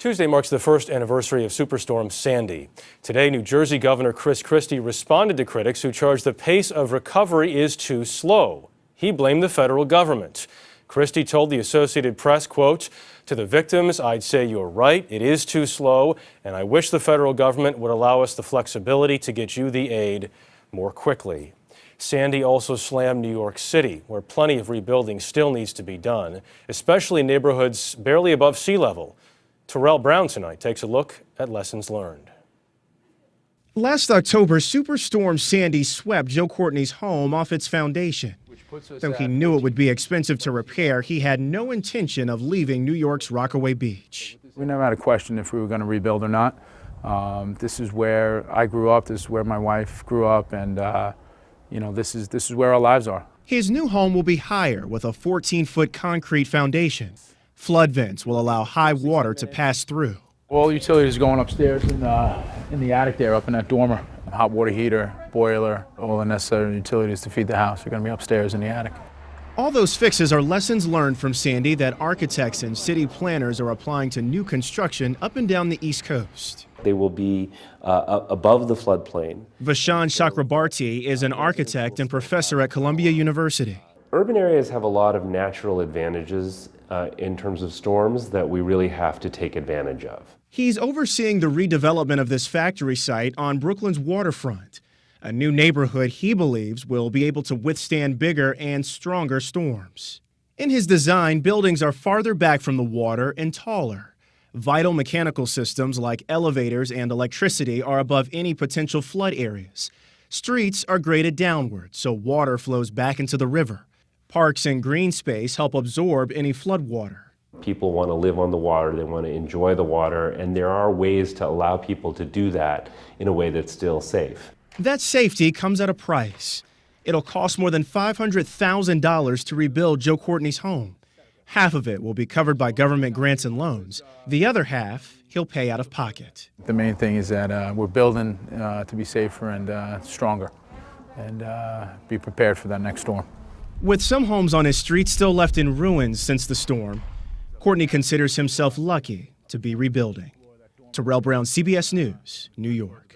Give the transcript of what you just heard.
Tuesday marks the first anniversary of Superstorm Sandy. Today, New Jersey Governor Chris Christie responded to critics who charged the pace of recovery is too slow. He blamed the federal government. Christie told the Associated Press, quote, "To the victims, I'd say you're right, it is too slow, and I wish the federal government would allow us the flexibility to get you the aid more quickly." Sandy also slammed New York City, where plenty of rebuilding still needs to be done, especially in neighborhoods barely above sea level. Terrell Brown tonight takes a look at lessons learned. Last October, Superstorm Sandy swept Joe Courtney's home off its foundation. Though he knew it would be expensive to repair, he had no intention of leaving New York's Rockaway Beach. We never had a question if we were going to rebuild or not. This is where I grew up, this is where my wife grew up, and this is where our lives are. His new home will be higher with a 14-foot concrete foundation. Flood vents will allow high water to pass through. All the utilities going upstairs in the attic there, up in that dormer. Hot water heater, boiler, all the necessary utilities to feed the house are going to be upstairs in the attic. All those fixes are lessons learned from Sandy that architects and city planners are applying to new construction up and down the East Coast. They will be above the floodplain. Vashon Chakrabarti is an architect and professor at Columbia University. Urban areas have a lot of natural advantages in terms of storms that we really have to take advantage of. He's overseeing the redevelopment of this factory site on Brooklyn's waterfront, a new neighborhood he believes will be able to withstand bigger and stronger storms. In his design, buildings are farther back from the water and taller. Vital mechanical systems like elevators and electricity are above any potential flood areas. Streets are graded downward, so water flows back into the river. Parks and green space help absorb any flood water. People want to live on the water, they want to enjoy the water, and there are ways to allow people to do that in a way that's still safe. That safety comes at a price. It'll cost more than $500,000 to rebuild Joe Courtney's home. Half of it will be covered by government grants and loans. The other half he'll pay out of pocket. The main thing is that we're building to be safer and stronger and be prepared for that next storm. With some homes on his street still left in ruins since the storm, Courtney considers himself lucky to be rebuilding. Terrell Brown, CBS News, New York.